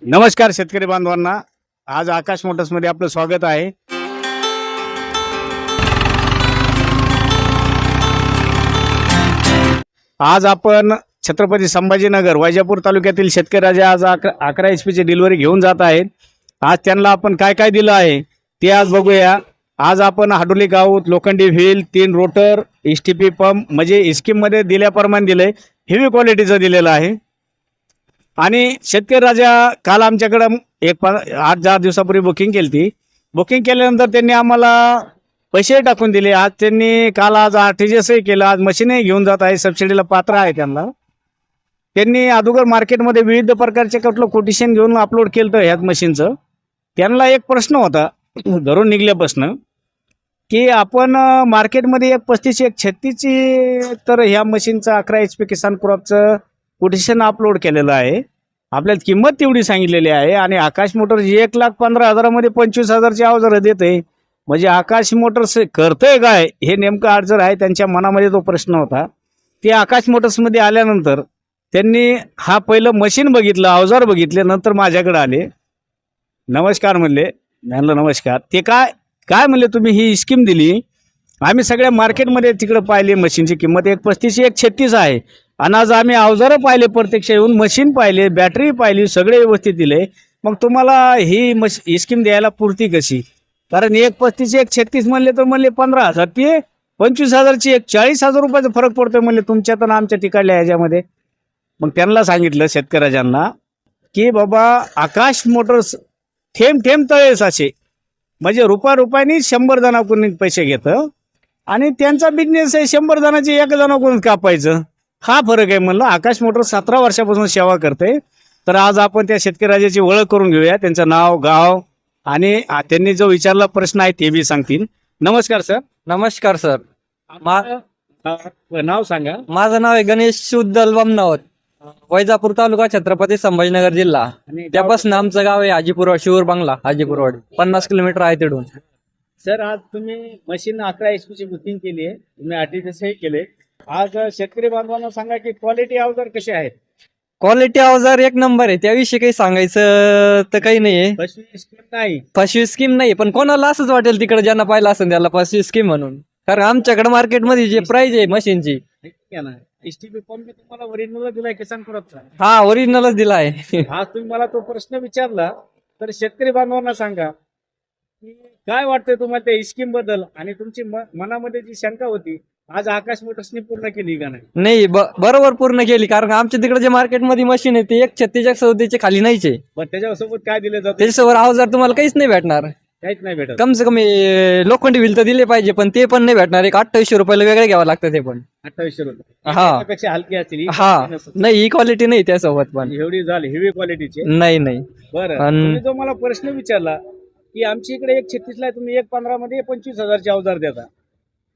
नमस्कार शेतकरी बांधवांना. आज आकाश मोटर्समध्ये आपलं स्वागत आहे. आज आपण छत्रपती संभाजीनगर वैजापूर तालुक्यातील शेतकरी राजा आज 11 HP ची डिलिव्हरी घेऊन जात आहेत. आज त्यांना आपण काय काय दिलं आहे ते आज बघूया. आज आपण हाडोली गाऊत, लोखंडी व्हील, 3 रोटर, STP पंप म्हणजे स्कीममध्ये दिल्याप्रमाणे दिलंय. हेवी क्वालिटीचं दिलेलं आहे. आणि शेतकरी राजा काल आमच्याकडं 8-10 दिवसापूर्वी बुकिंग केली ती. बुकिंग केल्यानंतर त्यांनी आम्हाला पैसे टाकून दिले. आज त्यांनी आज RTGSही केलं. आज मशीनही घेऊन जात आहे. सबसिडीला पात्र आहे त्यांना. त्यांनी अगोदर मार्केटमध्ये विविध प्रकारचे कुठलं कोटेशन घेऊन अपलोड केलं तर ह्याच मशीनचं. त्यांना एक प्रश्न होता घरून निघल्यापासून की आपण मार्केटमध्ये 35 एक 36 तर ह्या मशीनचं 11 HP किसान क्रॉपचं कोटेशन अपलोड केलेलं आहे. आपल्याला किंमत तेवढी सांगितलेली आहे. आणि आकाश मोटर्स 1,15,000 मध्ये 25,000ची अवजारं देते. म्हणजे आकाश मोटर्स करतंय काय हे नेमकं अडचण आहे. त्यांच्या मनामध्ये तो प्रश्न होता. ते आकाश मोटर्समध्ये आल्यानंतर त्यांनी हा पहिलं मशीन बघितलं, अवजार बघितले, नंतर माझ्याकडे आले. नमस्कार म्हणले. म्हणलं नमस्कार. ते काय म्हणले, तुम्ही ही स्कीम दिली. आम्ही सगळ्या मार्केटमध्ये तिकडं पाहिली. मशीनची किंमत 1,35 एक 36 आहे. आणि आज आम्ही अवजारं पाहिले, प्रत्यक्ष येऊन मशीन पाहिले, बॅटरी पाहिली, सगळे व्यवस्थित दिले. मग तुम्हाला ही स्कीम द्यायला पुरती कशी? कारण 1,35 एक 36 म्हणले तर म्हणले 15,000, ते 25,000ची एक 40,000 रुपयाचा फरक पडतोय म्हणले तुमच्यात आणि आमच्या तिकडल्या ह्याच्यामध्ये. मग त्यांना सांगितलं शेतकऱ्यांना की बाबा आकाश मोटर्स थेंब थेंब तळे साचे, म्हणजे रुपयाने 100 जणांकडून पैसे घेतं आणि त्यांचा बिझनेस आहे 100 जणांचे 1 जणांकडून कापायचं. हा फरक आहे म्हणलं. आकाश मोटर्स 17 वर्षापासून सेवा करते. तर आज आपण त्या शेतकरी राजाची ओळख करून घेऊया. त्यांचं नाव, गाव आणि त्यांनी जो विचारला प्रश्न आहे ते बी सांगतील. नमस्कार सर. नमस्कार सर. नाव सांगा. माझं नाव आहे गणेश शुद्धल बमनावत, वैजापूर तालुका, छत्रपती संभाजीनगर जिल्हा. आणि त्यापासून आमचं गाव आहे हाजीपूरवाड, शिवर बांगला, हाजीपूरवाडी 50 किलोमीटर आहे तिथून. सर, आज तुम्ही मशीन 11 HP ची बुकिंग केली आहे. तुम्ही RTGS केले. आज शेतकरी बांधवांना सांगा की क्वालिटी अवजार कसे आहेत. क्वालिटी अवजार एक नंबर आहे. त्याविषयी काही सांगायचं तर काही नाहीये. फसवी स्कीम नाही, पण कोणाला असंच वाटेल तिकडे ज्यांना पाहिलं असेल त्याला फसवी स्कीम म्हणून. कारण आमच्याकडे मार्केटमध्ये जे प्राइस आहे मशीनची, STP पंप तुम्हाला ओरिजिनल दिलाय किसान क्रॉपचा. हा ओरिजिनलच दिला आहे. आज तुम्ही मला तो प्रश्न विचारला तर शेतकरी बांधवांना सांगा की काय वाटतंय तुम्हाला त्या स्कीम बद्दल आणि तुमची मनामध्ये जी शंका होती आज आकाश मोटर्सनी पूर्ण केली का नाही? नाही, बरोबर पूर्ण केली. कारण आमच्या तिकडे जे मार्केटमध्ये मशीन आहे ते 1,36,37 खाली नाहीचे. पण त्याच्यासोबत काय दिलं जातं? त्याच्यासोबत अवजार तुम्हाला काहीच नाही भेटणार. काहीच नाही भेटत. कम से कमी लोखंडी व्हील तर दिले पाहिजे, पण ते पण नाही भेटणार. एक 2800 रुपयाला वेगळे घ्यावं लागतं ते पण. 2800 रुपये. हा. त्यापेक्षा हलकी असतील. हा, नाही ही क्वालिटी नाही त्यासोबत पण. एवढी झाली हेवी क्वालिटीची. नाही नाही. बरं, तुम्ही जो मला प्रश्न विचारला की आमच्या इकडे 1,36 ला तुम्ही 1,15 मध्ये 25,000चे अवजार देता,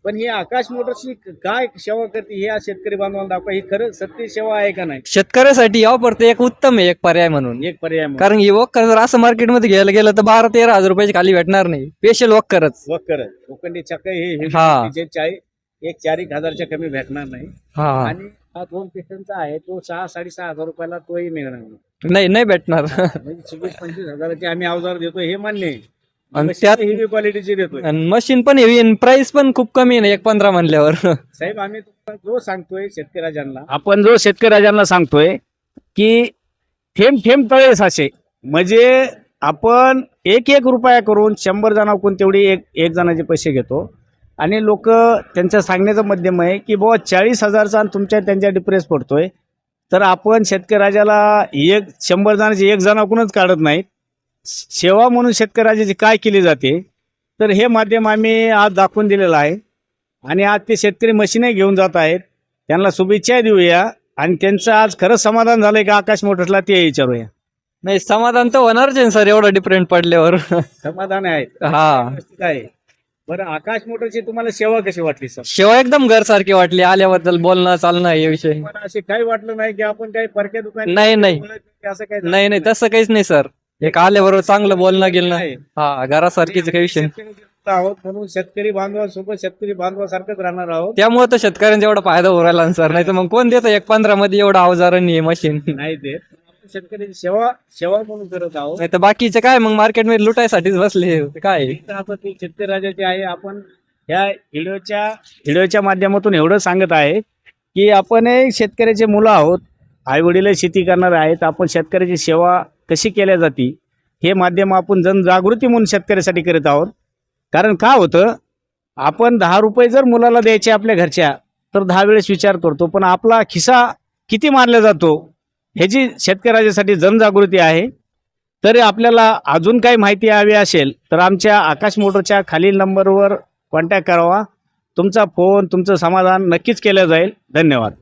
पण ही आकाश मोटर्सची काय सेवा करते हे आज शेतकरी बांधवांना दाखवा. ही खरं सत्य सेवा आहे का नाही? शेतकऱ्यासाठी ऑफर ते एक उत्तम आहे, एक पर्याय म्हणून. एक पर्याय म्हणून. कारण ही वॉकर जर असं मार्केटमध्ये घ्यायला गेलं तर 12-13 हजार रुपयाची खाली भेटणार नाही. स्पेशल वॉकरच. वक्कर लोखंडी चक्क हे हा. 4,000च्या कमी भेटणार नाही. हा, आणि हा 2 पिस्टनचा आहे तो 6-6.5 हजार रुपयाला तोही मिळणार नाही. नाही भेटणार. म्हणजे 24-25 आम्ही अवजार देतो हे मान्य आहे. आणि त्यात हेवी क्वालिटीची देतोय. मशीन पण हेवी, प्राइस पण खूप कमी आहे 1,15 म्हणल्यावर. साहेब, आम्ही जो सांगतोय आपण जो शेतकऱ्यांना सांगतोय की थेंब थेंब तळे साचे, म्हणजे आपण 1-1 रुपया करून 100 जणांकडून तेवढी एक जणाचे पैसे घेतो. आणि लोक त्यांच्या सांगण्याचं माध्यम आहे की बाबा 40,000चा आणि त्यांच्या डिप्रेस पडतोय. तर आपण शेतकऱ्याला 100 जणांचे 1 जणांकडूनच काढत नाहीत. सेवा म्हणून शेतकऱ्याची काय केली जाते तर हे माध्यम आम्ही आज दाखवून दिलेलं आहे. आणि आज ते शेतकरी मशीनही घेऊन जात आहेत. त्यांना शुभेच्छा देऊया. आणि त्यांचं आज खरंच समाधान झालंय का आकाश मोटर्सला ते विचारूया. नाही, समाधान तर होणारच आहे सर, एवढं डिफरंट पडल्यावर. समाधान आहे. हा. काय बरं, आकाश मोटरची तुम्हाला सेवा कशी वाटली सर? सेवा एकदम घर सारखी वाटली. आल्याबद्दल बोलणं चालणं हे विषय. असे काही वाटलं नाही की आपण काही परक्या दुकान नाही. असं काही नाही तसं काहीच नाही सर. एक आल्याबरोबर चांगलं बोलणं गेलं. हा, घरासारखीच काही विषय. आहोत म्हणून शेतकरी बांधवांसोबत शेतकरी बांधवासारखंच राहणार आहोत. त्यामुळे तर शेतकऱ्यांचा एवढा फायदा होऊ राहिला सर. नाही तर मग कोण देतं 1,15 मध्ये एवढं अवजारांनी मशीन. नाही देत. शेतकऱ्याची सेवा म्हणून करत आहोत. नाही तर बाकीचे काय मग मार्केटमध्ये लुटायसाठीच बसले काय इथं आता ते शेतकरी राजाचे आहे. आपण ह्या व्हिडिओच्या माध्यमातून एवढं सांगत आहे की आपण एक शेतकऱ्याचे मुलं आहोत, आई वडील शेती करणार आहेत. आपण शेतकऱ्याची सेवा कशी केल्या जाते हे माध्यम आपण जनजागृती म्हणून शेतकऱ्यासाठी करत आहोत. कारण का होतं, आपण 10 रुपये जर मुलाला द्यायचे आपल्या घरच्या तर 10 वेळेस विचार करतो, पण आपला खिसा किती मारला जातो ह्याची शेतकऱ्यासाठी जनजागृती आहे. तर आपल्याला अजून काही माहिती हवी असेल तर आमच्या आकाश मोटरच्या खालील नंबरवर कॉन्टॅक्ट करावा. तुमचा फोन, तुमचं समाधान नक्कीच केलं जाईल. धन्यवाद.